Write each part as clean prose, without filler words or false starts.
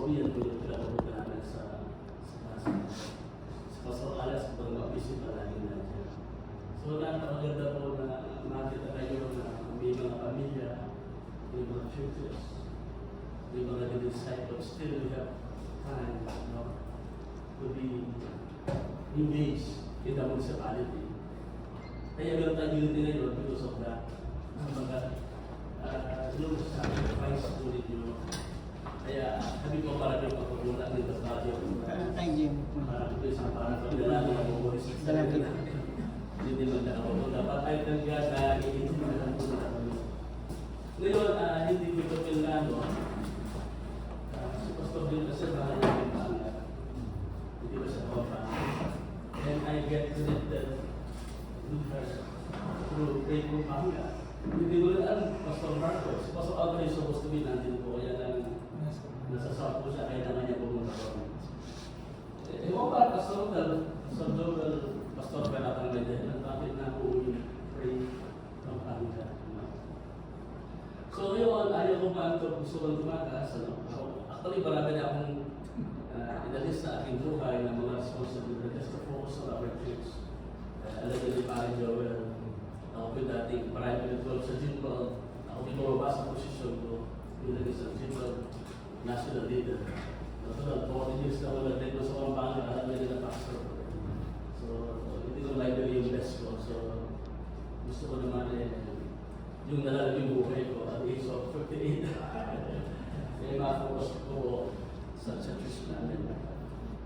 Soviet Union pinapagod namin sa Pastor Alas, kung mag-visit palagi na dyan. So, napakaganda po na makita kayo na may mga pamilya, may mga churches, may mga disciples, still we have time, to be engaged in the municipality. Kaya meron tayong unity ngayon because of that. Yung sacrifice po ninyo. Kaya sabi ko para yung pagkukulang ng trabaho. Thank you. Para ito isang parang pagdala ng mabubuhay sa sarili natin. Hindi naman na ako. Dapat ay talaga na iintindihan po na kami. Ngayon, hindi ko ito pinano. Si Pastor Bill kasi bahay ng pangat. Hindi ba siya kawapangat? And I get connected with her through Facebook pangat. Hindi ko rin alam, Pastor Marcos. Si Pastor Alvaro is supposed to be nandito po. Kaya lang nasa South po siya, kaya naman niya pumunta ko. Ewan ba, Pastor Joel, Pastor Peratang Medel, bakit na po yung pray ng Panginoon? So yun, ayaw ko ba ito gusto kong tumakas. Actually, marami na akong inalis sa aking buhay ng mga responsibility just to focus on our church. Alam niyo ni Pare Joel, ako po dating private role sa Jimbo, ako pinababa sa posisyon ko, bilang isang Jimbo national leader. So, 40 years na wala din ko sa Pampanga, alam niya na pastor. So, hindi ko library yung best ko. So, gusto ko naman yung nalang yung buhay ko at age of 58. Kaya ma-focus ko sa church namin.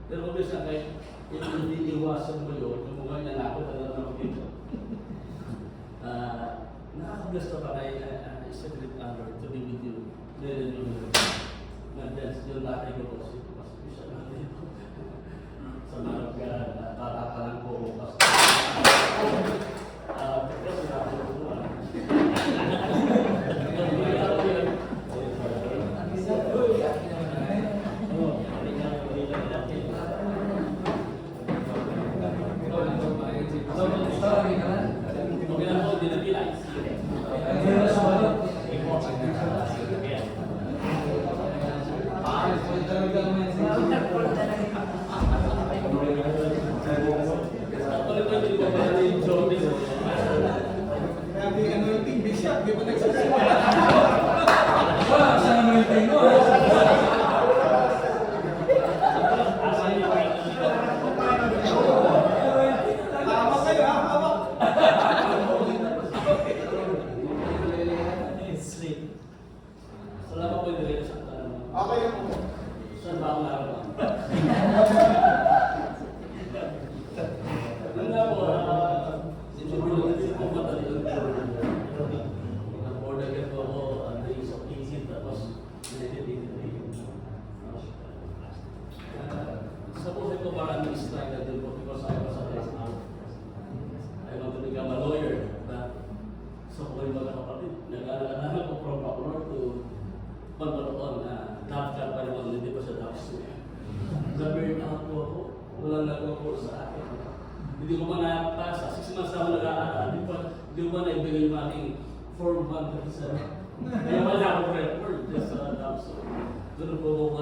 Pero kung bisa kahit hindi iwasan mo yun, yung mga nanakot na naman ako dito. Nakakabless na pa kayo, it's a great honor to be with you. Then yung nandens, yung latay ko po si Pastor siya natin dito. Sa mga tatakalan ko, Pastor. Pero sinabi ko po, salamat po yung direkto sa tanong. Okay po. Saan ba ako naroon? Nanda po, hindi po madali yung nag-order ka po ako at the use of easy tapos 1983. Sa puso ko maraming strike na din po because I was a press out. I want to become a lawyer. So ko yung mga kapatid, nag-aalala ko from Bacolod to Pagbaroon na dapat pa naman, hindi pa sa dapat. Na-burn out po ako, walang nag-o sa akin. Hindi ko man napasa, 6 months na ako nag-aaral, hindi ko man naibigay yung aking Form 137. Kaya wala ako record just sa dapat. Doon po ko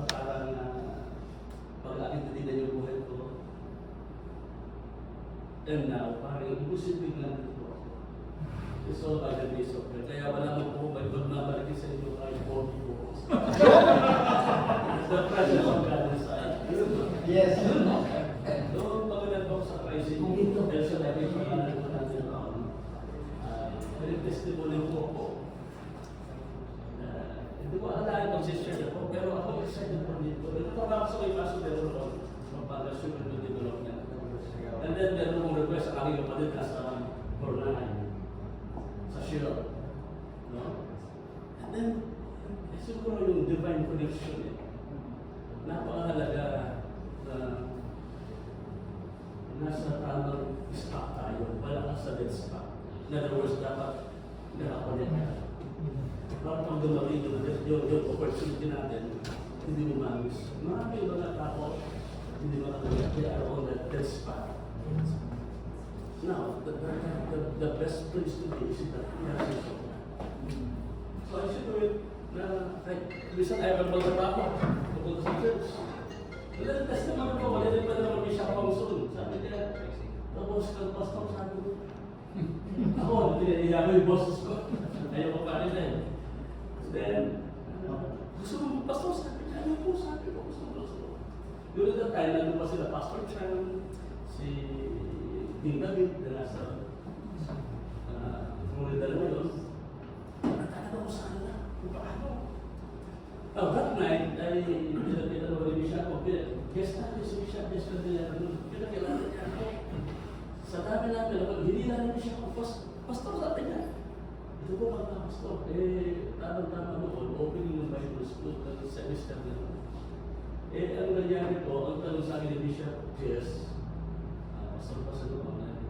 parang pag-akin na yung buhay ko. And now, parang imposible na dito ako. It's all by the grace of God. Kaya wala mo po, may good na balik sa inyo kahit 40 po. The presence of God is Yes. doon pagkalat ko sa Christ, kung ito, dahil sa namin pangalan ko natin very testimony po ako. Hindi ko alam kung share ako, pero ako excited po dito. Ito ako sa may paso pero ron, pag-pag-assume to development. And then, meron mong request ang aking kapatid sa Cornline. Sa Shiro. No? And then, siguro yung divine connection napakahalaga na nasa tamang spot tayo. Wala ka sa dead spot. In other words, dapat nakakonek ka. Para pag dumating yung opportunity natin, hindi mo mamis. Marami mga tao, hindi mo nakakonek. They are on that dead spot. Now, the best place to be is in the presence of God. So I should do it na kahit bisan ayaw magtrabaho, pupunta sa church. Nalalas naman ako, wala rin pa naman may siya pangsun. Sabi niya, tapos kang pastor, sabi ko. Ako, pinaiya ko yung boses ko. Ayaw ko pa rin eh. Then, gusto mo pastor, sabi niya, ano po, sabi ko, gusto. During that time, nandun pa sila, Pastor Chan, si Ding David, na nasa Florida naman yun. Nagtataka ko sa kanila, kung paano. That night, ay pinagkita naman ni Bishop, guest natin si Bishop, guest natin niya, pinagkilala niya ako. Sa dami namin, hindi namin Bishop, pastor sabi niya. Ito po mga pastor, tamang-tama noon, opening ng Bible School, ng semester na naman. Ang nangyari po, ang tanong sa akin ni Bishop, yes, pastor naman,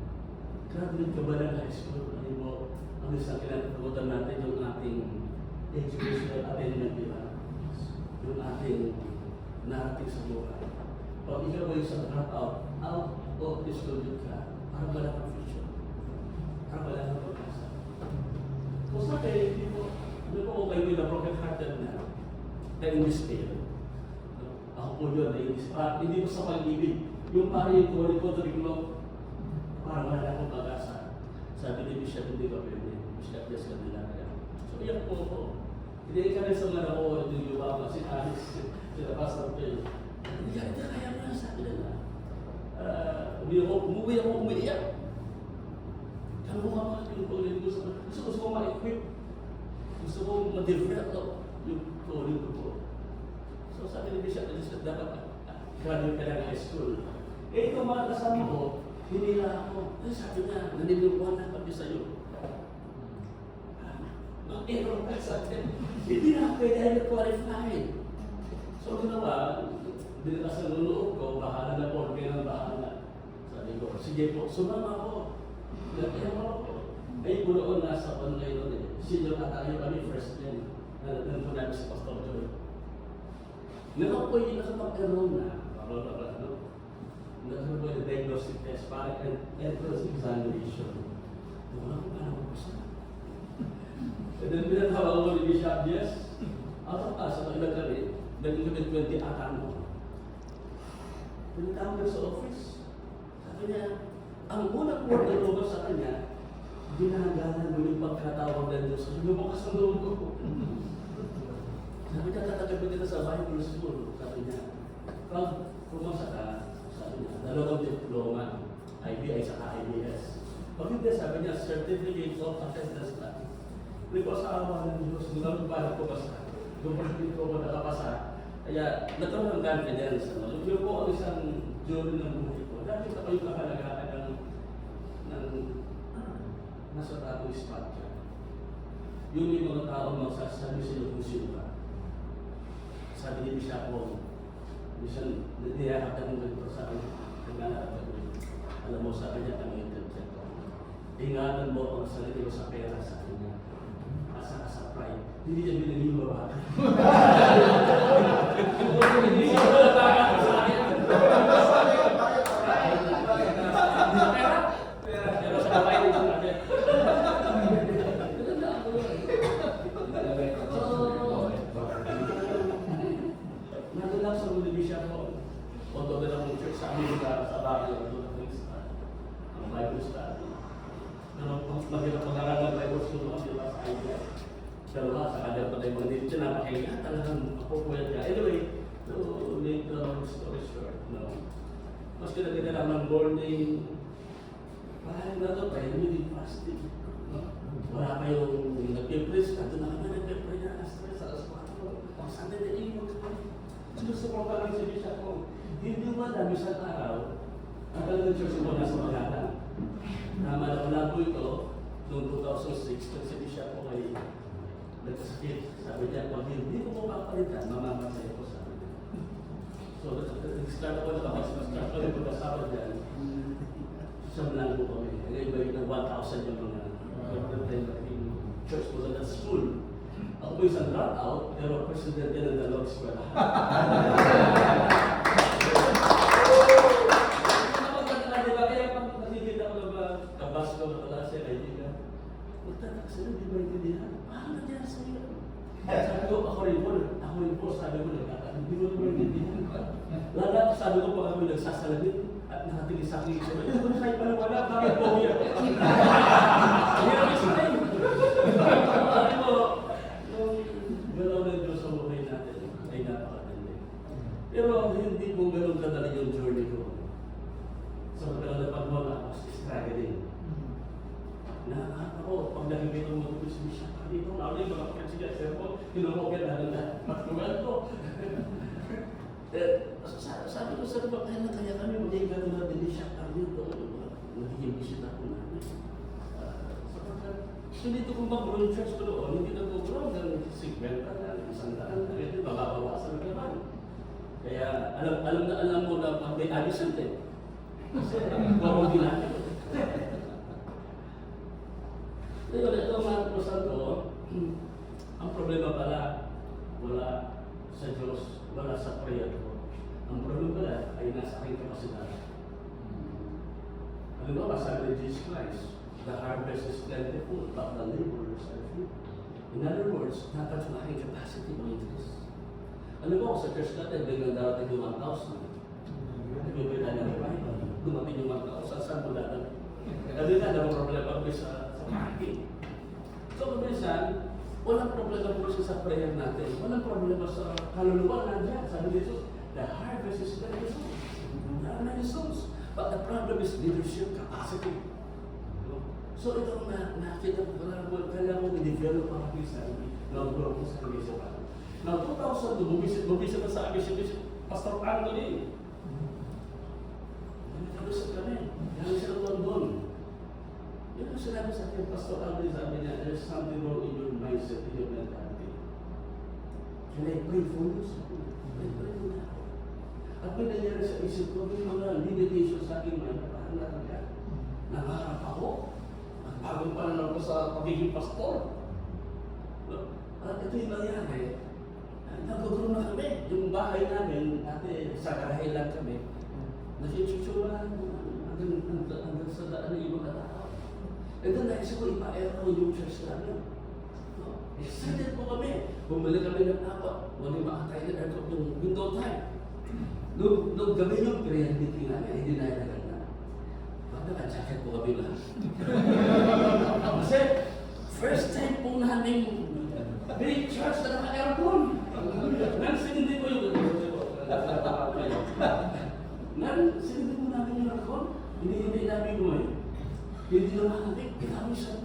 grabe ka ba ng high school? Ano mo, ang isang kinatakutan natin yung ating educational attainment, di ba? Yung ating narating sa buhay. Pag ikaw ay isang drop out of the school ka, parang wala kang future. Parang wala kang pag-asa. Kung sa akin, hindi ko okay with a broken hearted na in despair. Ako po yun, hindi ko sa pag-ibig. Yung parang yung tuwari ko, parang wala akong pag-asa. Sabi ni Bishop, hindi ka pwede. Bishop, yes ka nila kaya. So, iyan po ako. Hindi ka rin sa mga nakuha yung yuwa, si Alice, sila Pastor Phil. Hindi kaya mo lang sabi nila. Umuwi ako, umiiyak. Kaya mo nga yung calling ko sa gusto ko ma-equip. Gusto ko ma-develop yung calling ko po. So, sabi ni Bishop, dapat graduate ka ng high school. Ito mga kasama ko, hinila ako. Sabi niya, naniniluan na kami sa'yo. Mag-error ka sa atin. Hindi na pwede ay qualified. So, ginawa, dinilas ng luloob ko, bahala na po, kaya ng bahala. Sabi ko, sige po, sumama ako. Nag-error ako. Ay, buloon nasa online nun eh. Senior na tayo kami, first year. Nandun namin si Pastor Joy. Naman po yung nakapag-error na. Nagkaroon po yung diagnostic test, parang entrance examination. Wala ko paano magpasa. And then pinatawag ko ni Bishop, yes, out of us, sa ilang kami, naging kami 20 ata mo. Pinatawag sa office. Sabi niya, ang unang word na lumabas sa kanya, ginagalan mo yung pagkatawag ng Diyos. Lumakas ang loob ko. Sabi niya, tatagapin kita sa Bible School. Sabi niya, pag pumasa ka, sabi niya, dalawang diploma, IBI sa IBS. Pag hindi, sabi niya, certificate of attendance na. Hindi ko sa awa ng Diyos, nung paano ko basta. Doon ko nakapasa. Kaya, nagkaroon ng confidence. Yun po ang isang journey ng buhay ko. Dahil ito yung kakalagaan ng nasa tapo spot siya. Yun yung mga taong magsasabi sila kung sino ka. Sabi ni Bishop po, minsan, niyakap ng ganito sa akin, alam mo, sabi niya, ang interpret ko. Ingatan mo ang sarili mo sa pera sa kanya. Asa ka sa pride. Hindi niya binigay mo ba? Hindi niya pinatakas sa akin. Pero sa kapay nito natin. Nagulak sa mga Bishop ko. Although na lang church sa amin sa bahay ang Bible study. Mahirap mag-aral ng Bible school kasi diba sa idea. Pero sa kanya pa tayo mga dito siya, napakahinga talagang mapupuyan niya. Anyway, to make the story short, mas kinaganda ng morning, parang na ito, tayo hindi fasting. Wala pa yung nag-pipris, nato na kami nag-pipris na alas 3, alas 4. Ang Sunday na iyon. Gusto ko pa lang si Bishop ko, hindi mo alam isang araw, ang talagang church mo nasa Magatan. Malabo ito, noong 2006, kasi Bishop ko ay nagkasakit. Sabi niya, pag hindi ko mo papalitan, mamamatay ko sa amin. So, nag-start ako na mas-start ko rin pagkasama dyan. Siyam lang po kami. Ngayon ba yung 1,000 yung mga church po sa school. Ako po isang drop-out, pero president din ng dalawang eskwela. Kabas ko na pala siya, kaibigan. Magtatak sila, di ba intindihan? Paano nandiyan sa iyo? Sabi ko, ako rin po, sabi ko, hindi ko naman nagtitindihan. Lala, sabi ko, pag ako nagsasalabit at nakatingin sa akin, sabi ko, sa'yo pala wala, bakit po umiyak? Umiyak is time. Sabi ko, yung galaw ng Diyos sa buhay natin ay napakaganda. Pero hindi po ganun kadali yung journey ko. Sa matagal na pagmula, I was struggling. Ako, pag nakikita mo ito si Misha, dito na ulit, mga kapatid siya, po, tinurokyan na lang na matulungan ko. Sabi ko, sa diba, kaya na kaya kami, magiging gano'n natin ni Siya, dito, nagiging bisita ko namin. Hindi ito kung mag-grow church ko doon, hindi na go-grow ng 50 na, 100 na, ito, mababawasan na naman. Kaya, alam mo na pag may addition eh. Kasi, gawang ginagawa. Ngayon, ito mga kapusan ko, ang problema pala, wala sa Diyos, wala sa prayer ko. Ang problema pala ay nasa aking kapasidad. Halimbawa, sabi ni Jesus Christ, the harvest is plentiful, but the laborers are few. In other words, dapat yung aking capacity mo increase. Halimbawa, sa church natin, biglang darating yung 1,000. Nagbibigay na revival. Dumating yung 1,000, saan mo dadating? Kasi na, naman problema ko sa parking. So, minsan, walang problema po sa prayer natin. Walang problema sa kaluluwa nandiyan. Sabi ni Jesus, the harvest is many souls. There are many souls. But the problem is leadership capacity. So, ito ang nakita ko, kailangan mo i-develop ang aking sarili. Nag-grow ko sa kagisipan. Now, 2002, bumisit na sa aking Pastor Anthony. Nag-grow kami. Galing siya ng London. Yun ang sinabi sa akin, Pastor Alvin, sabi niya, there's something wrong in your mindset, in your mentality. Can I pray for you? I pray for you. At may nangyari sa isip ko, may mga limitation sa aking mind, parang natanggal. Nangarap ako. At bagong pananaw ko sa pagiging pastor. At ito yung nangyari. Nag-grow na kami. Yung bahay namin, dati sa garahe lang kami. Nasichuchura hanggang sa daan ng ibang katao. And then naisip ko, ipa-aircon yung church namin. Excited po kami. Bumili kami ng apat. Walang makakain ng aircon yung window time. Noong gabi yung creativity namin, hindi na inagal na. Bakit naka-jacket po kami lahat? Kasi, first time po namin big church na naka-aircon. Sinindi ko yung sinindi ko namin yung aircon. Hindi namin gumayon. Hindi naman natin, kami siya.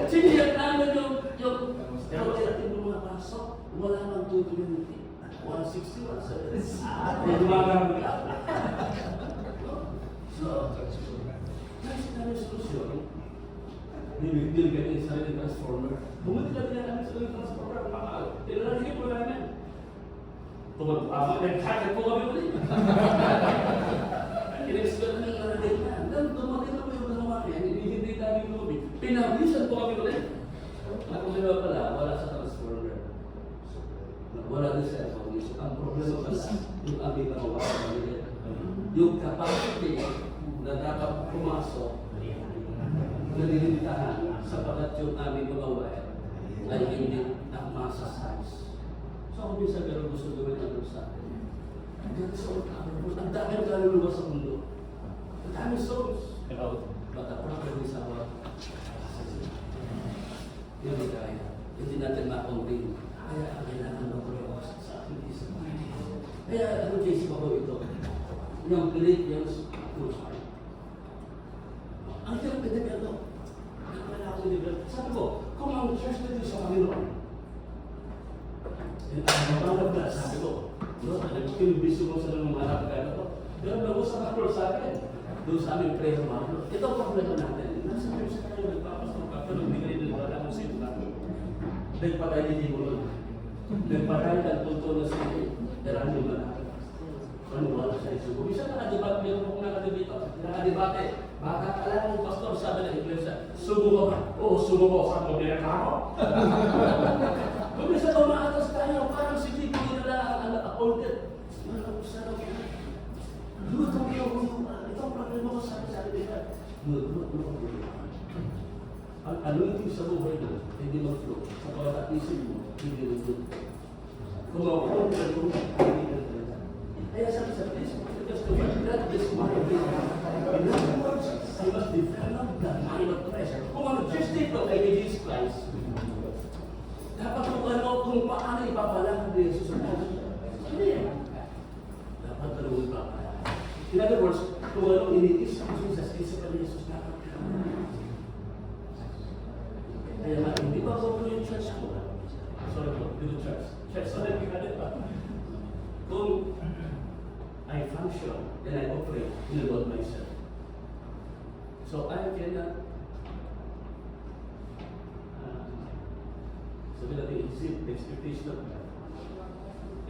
Siniyak namin yung yung mga pasok, wala nang 220. 160, 170. Dumagang ka. So, kasi kami solusyon, bibigil kami sa sariling transformer. Bumili kami na namin sa sariling transformer, mahal. Tinalagay po namin. Nag-jacket po kami ulit. In-explain namin na nalagay na. Then, dumating na po yung dalawa yan, hindi namin lubig. Pinawisan po kami ulit. Ang problema pala, wala sa transformer. Wala din sa aircon. Ang problema pala, yung aming nawawasan nila. Yung capacity na dapat pumasok, nalilimitahan sapagat yung aming nawawasan ay hindi nakmasa size. So ako minsan pero gusto gawin ang sa akin. Ang dami ang kaluluwa sa mundo. Ang dami souls. But the problem is our capacity. Yun ang kaya. Hindi natin ma-contain. Kaya ang kailangan mag-rewas sa ating isip. Kaya ano case pa ito? Yung Philippians 2:5. Ang hirap i-develop. Kailangan ako i-develop. Sabi ko, kung ang church na ito sa Panginoon, sabi ko, nag-kilibisyo mo sa mga harap ka ito. Pero bago sa Lord sa akin, doon sa aming prayer model. Ito ang problema natin. Nasa church tayo, nagpapasok ka, pero hindi ka rin nagwala kung sino natin. Nagpatay din mo nun. Nagpatay ng punto na sino. Pero ano ba natin? Ano wala sa isugo? Bisa nakadebate, meron kong nakadebate. Nakadebate. Baka alam mo, pastor, sabi ng iglesia, sugo ko ba? Oo, sugo ko. Saan mo binaka ako? Kung isa ka maatas tayo, parang si Tito nila ang appointed. Malang sa lang yan. Luto ko yung ito ang problema ko sa akin nila. Luto ko. ang anointing sa buhay mo, hindi mag-flow. Sa bawat isip mo, hindi mag-flow. Kung ako, hindi ka talaga. Kaya sabi sa Facebook, because to that is my way. In other words, I must develop the mind of Christ. Kung ano, just take of Jesus Christ, dapat kung paano ipapalakad ni Jesus ang Diyos. Hindi. Dapat talagang ipapalakad. In other words, kung ano initis ang Jesus, isa pa ni Jesus dapat. Kaya nga, hindi ba ako yung church ko? Sorry po, dito church. Church, sorry, kaya pa. Kung I function and I operate in about myself. So I cannot sabi natin, exceed the expectation of God.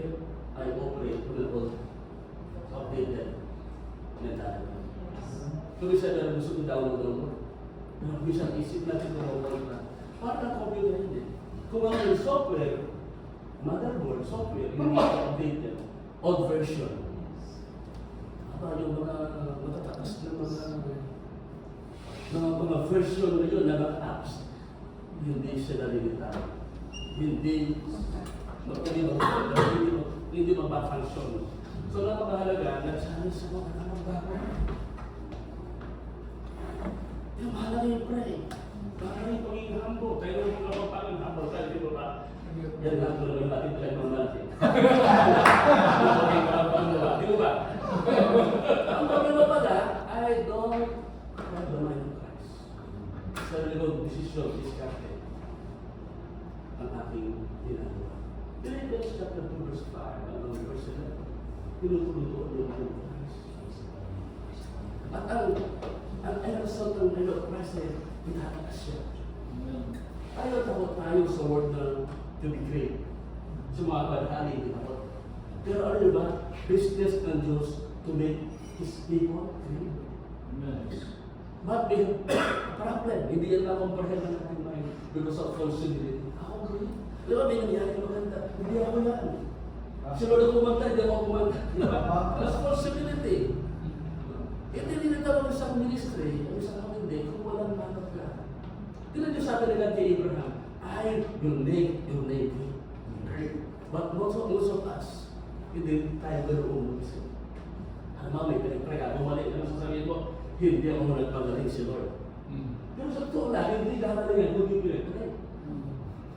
If I operate in about updated mentality. Kung isa na gusto kong download mo, isang isip natin kung na parang computer hindi. Kung ang yung software, motherboard, software, hindi updated, old version. Yung mga matataas na mga version na yun, na mga apps, hindi sila nalilita. Hindi mabafunction. So, napakahalaga, nagsabi sa mga bago. Yung mahalaga yung pray. Mahalaga yung pagiging humble. Kaya yung mga pagiging humble, kaya di ba ba? Yan lang ito lang yung ating pinagmang natin. Di ba ba? Ang problema pala, I don't have the mind of Christ. Sa lilang desisyon, discarded ang aking ginagawa. Philippians chapter 2 verse 5, ang verse 11, tinutulutuan yung mind of Christ. At ang result ng mind of Christ ay pinatakas siya. Ayaw takot tayo sa word na to be great. Sa mga padhali, hindi takot. Pero ano ba? Business ng Diyos to make His people great. But we have problem. Hindi yan na-comprehend ng ating mind because of falsehood. Ako great. Di ba may nangyari maganda? Hindi ako yan. Si Lord ang kumanta, hindi ako kumanta. Di ba? That's falsehood. Hindi tinatawag isang ministry, ang isang hindi, kung walang man of God. Tignan niyo sabi nila kay Abraham, I will make your name great. But most of us, hindi tayo ganoon mag-isip. Alam mo, may pinag-pray ka, bumalik ka na sasabihin mo, hindi ako nagpagaling si Lord. Pero sa totoo lang, hindi kakagalingan, hindi pinag-pray.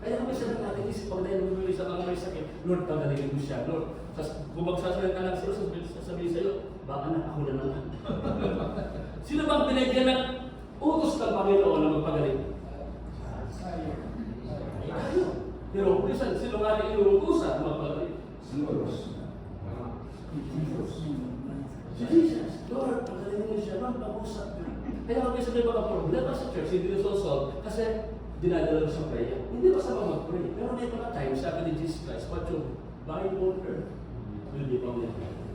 Kaya kami sa natin, isip pag tayo bumili sa mga may sakit, Lord, pagalingin mo siya. Lord, kung magsasalit ka lang sila, sasabihin sa'yo, baka na ako na naman. Sino bang pinagyan ng utos ng Panginoon na magpagaling? Tayo. Pero minsan, sino nga rin inuutusan na magpagaling? Si Jesus. Lord, pagalingin mo siya, magpag-usap ka. Kaya kami sa may mga problema sa church, hindi nasosolve kasi dinadala sa prayer. Hindi ba sa mag-pray? Pero may mga times, sabi ni Jesus Christ, what you bind on earth will be bound in heaven.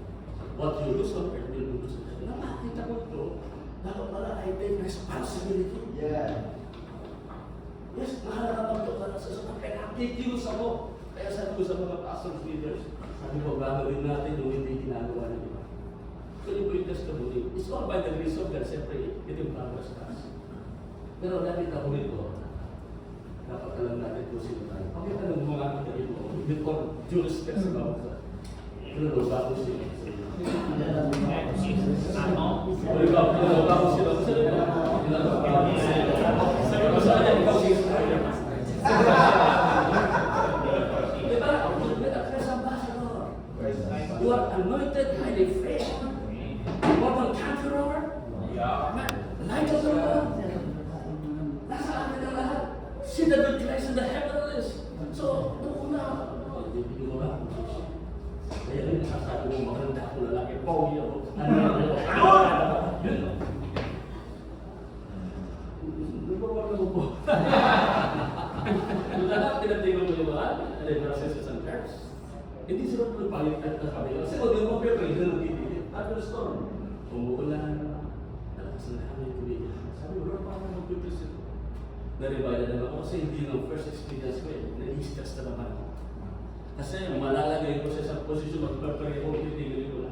What you lose on earth will be loose in heaven. Nakakita ko ito, dapat pala I take responsibility. Yeah. Yes, mahalaga ito para sa mga pinakikilos ako. Kaya sabi ko sa mga pastors leaders, sabi ko, gagawin natin yung hindi ginagawa ng iba. So yung bring testimony, it's all by the grace of God, siyempre, ito yung progress task. Pero nakita ko nito, dapat alam natin kung sino tayo. Pakita ng mga kapatid mo, before Judas steps about that. Pero bago sila. Bago sila. Sabi ko sa kanya, ikaw siya. Diba? Christ ambassador. You are anointed, highly favored. More than conqueror. Light of the world. Nasa atin ang lahat. See the good place in the heavenlies. So, doon na. Hindi mo ba? Kaya rin nasasabi mo, maganda ako lalaki. Pogi ako. Ano yun? Nagpapagod mo po. Lahat tinatingnan mo yung mga references and church. Hindi sila pagpalit at kami. Kasi kung yung mga pero yung nagtitigil. Thunderstorm. Umuulan. Nalakas na namin yung tubig. Sabi mo, paano mag-pipis ito? Na-revile na ako kasi hindi yung first experience ko eh. Na-stress na naman ako. Kasi malalagay ko sa isang posisyon mag-prepare ko, titigilin ko na.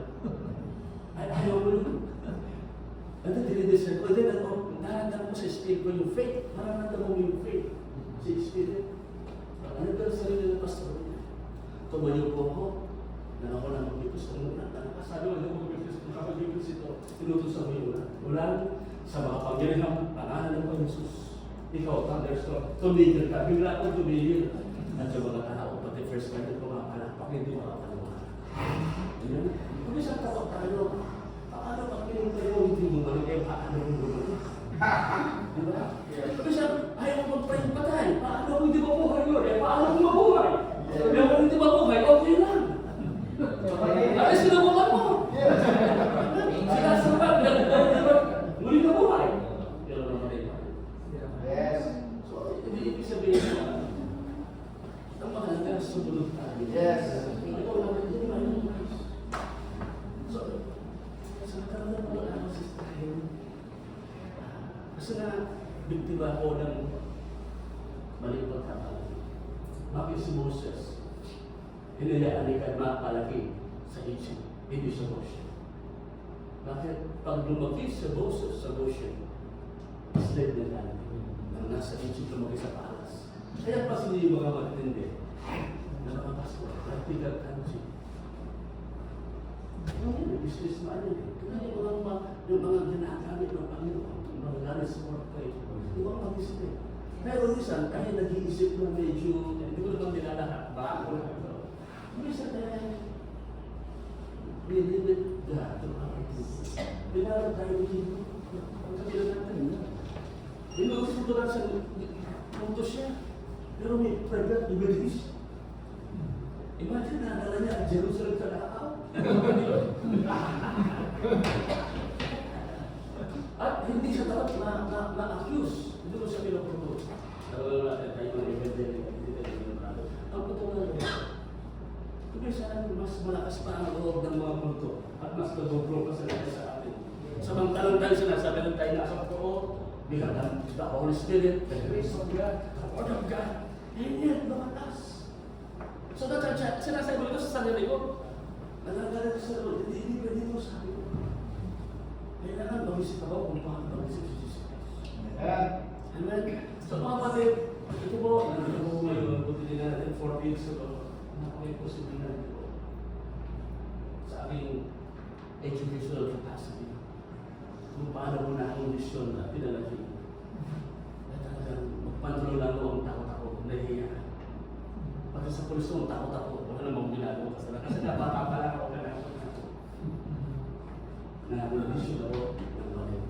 Ay, ayaw mo naman. Ano, dinidesert ko. Then, nararamdaman ko sa spirit ko yung faith. Nararamdaman mo yung faith sa spirit. Ano ba ang sarili ng pastor niya? Tumayo po ako. Ako na mag-ipos ko muna. Sabi ko, mag-ipos ito. Tinutusan mo yun na. Ulan sa mga pangyarihan, pangalan ng Panginoon. Ikaw, thunderstorm. Tumigil ka. Bigla akong tumigil. At yung mga tao, pati first time ito mga palapak, hindi makapalawa. Ayan. Kung isang tawag tayo, paano pag pinitayo, hindi mo balik, eh, paano mo balik? Diba? Kung isang, ayaw mo magpahin patay, paano kung hindi mabuhay yun? Eh, paano kung mabuhay? Eh, kung hindi mabuhay, okay lang. At sinubukan mo. Sinasabat, muli na buhay. Pero naman ito. Yes. So, hindi ibig sabihin na, ang mahalaga sumunod tayo. Yes. Ikaw naman, hindi naman yung Christ. So, sa karoon ng analysis tayo, kasi na, biktima ko ng maling pagkakamali. Bakit si Moses, hinayaan ni Kadma palagi sa Egypt, hindi sa Goshen. Bakit? Pag lumaki sa Moses, sa Goshen, slave na lang, nang nasa Egypt lumaki sa palace. Kaya pa sila yung mga matindi, na mga pastor, practical country. Ano yun? Business man yun. Kaya yung mga ginagamit ng Panginoon, yung mga gamit sa workplace, yung mga mag-isip. Pero minsan, kaya nag-iisip na medyo, hindi ko naman nilalahat, ba? Minsan kaya, really, gato ang ito. Pinarang tayo dito, ang kabila natin na. Inuusip ko lang sa punto siya, pero may pregnant ibigis. Imagine na nalala niya ang Jerusalem sa Lakao. At hindi siya dapat na-accuse. Hindi ko siya pinapropose. Pero natin tayo ng evangelic, hindi tayo pinapalo. Ang patuloy ko, kung saan mas malakas pa ang loob ng mga kulto at mas nagugro pa sila sa atin. Samantalang tayo sinasabi ng tayo nasa patuloy, we have the Holy Spirit, the grace of God, the Word of God, and yet lumakas. So sinasabi ko sa sarili ko, nagagalit sa Lord, hindi pwede mo sabi ko. Kailangan mag-isip ako kung paano mag-isip si Jesus Christ. Amen. So mga kapatid, ito po, nandito po ngayon, buti natin 4 weeks ago, may posibilidad ko sa aking educational capacity kung paano ko na ang misyon na pinalagi na talagang magpantuloy lang ko ang takot ako, nahihiya. Pati sa pulis ko, takot ako, wala namang ginagawa kasi napapapala ako na misyon ako ng mali.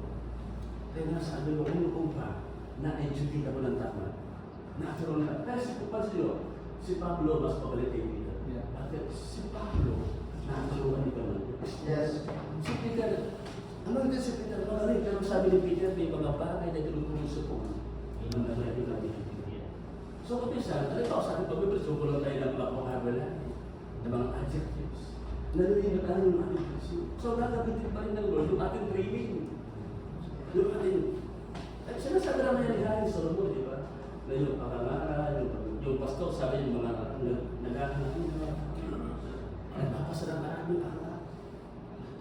Kaya nasabi ko, kung pa na-educate ako ng tama, natural na. Kaya si Kupasyo, si Pablo mas pabalik kay Peter. Bakit? Si Pablo, nakatulungan ni Pablo. Yes. Si Peter, ano din si Peter? Magaling, pero sabi ni Peter, may mga bagay na tinutulong sa po. Ang naglayo namin ni Peter. So, kapisa, ano ito, sabi pag-ipreso ko lang tayo ng mga vocabulary, ng mga adjectives. Nalilimutan tayo yung ating kasi. So, nakabitin pa rin ng Lord yung ating training. Yung ating, at sinasabi naman yan ni Haring Solomon, di ba? Na yung pangangaral, yung pastor, sabi yung mga naghahanap nila. Nagpapasarang na aming aral.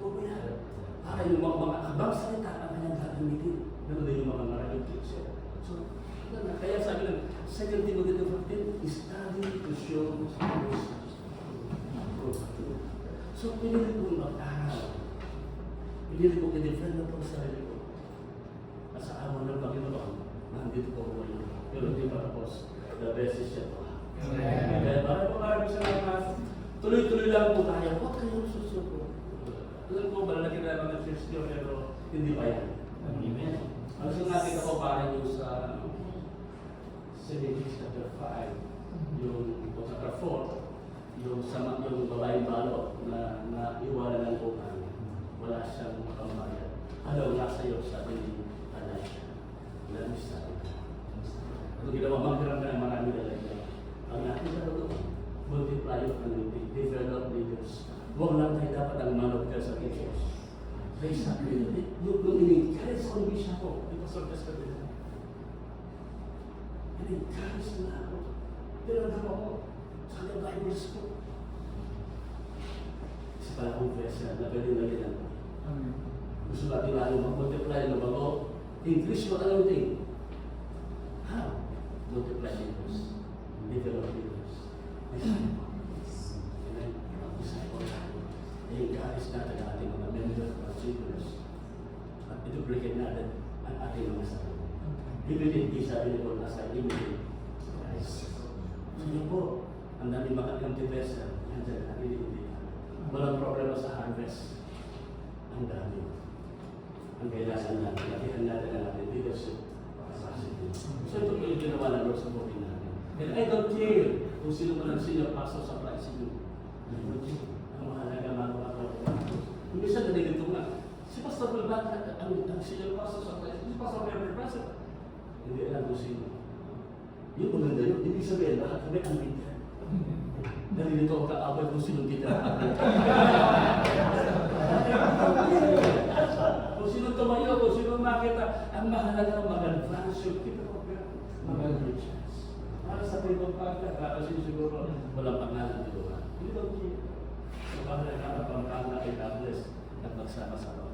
O kaya, yung mga kabang salita ang kanyang gagamitin. Ganun din yung mga maraming teacher. So, kaya sabi lang, 2 Timothy 2:15, study to show yourself. So, pinili kong mag-aral. Pinili kong i-defend na po sa sarili ko. At sa awan ng Panginoon, nandito ko ako ngayon. Pero hindi pa tapos. The best is yet to come. Kaya maraming salamat. Tuloy-tuloy lang po tayo. Huwag kayong susuko. Alam ko, malalaki na mga Kristyo, pero hindi pa yan. Amen. Alam so, nakita ko parang yung sa Genesis chapter 5, yung chapter 4, yung babaeng balot na iwala ng utang, wala siyang pambayad. Ano, nasa iyo, sabi ni Elisha. Lamis sabi ka. Ito ginawa, magkaroon ka ng marami talaga. Ang nakita ko doon, multiply your community, develop leaders. Huwag lang tayo dapat ang manok ka sa teachers. Kaya sabi nung in-encourage ko ng bisya ko, di ba sortes ka din? In-encourage na ako. Tinanggap ako sa Bible school. Isa pala akong vessel na pwede na ginagawa. Gusto natin lalo mag-multiply na bago, Increase your anointing. How? Multiply leaders. Develop leaders. Amen. Disciple tayo. I-encourage natin ang ating mga members at seniors. At i-duplicate natin ang ating mga sarili. Imitate, sabi ni Paul, nasa imitate Christ. So yun po, ang dami mga anti-vessel, nandiyan ang imitate. Walang problema sa harvest. Ang dami. Ang kailangan natin, latihan natin ang ating leadership capacity. So ito po yung ginawa ng Lord sa buhay natin. And I don't care kung sino man ang senior pastor sa Presidio. Ang mahalaga mga kapatid. Hindi siya ganito nga. Si Pastor Bilbat, ang senior pastor sa Presidio, si Pastor Reverend Pastor. Hindi alam kung sino. Yung maganda yun, hindi sabihin, lahat kami ang leader. Nalilito ang kaaway kung sino kita. Kung sino tumayo, kung sino makita, ang mahalaga mag-advance yung kita ko. Mag-advance. Para sa pribong pagka, kasi siguro walang pangalan di ba? Hindi daw siya. So, mahalaga ang pangkala kay God bless at magsama-sama.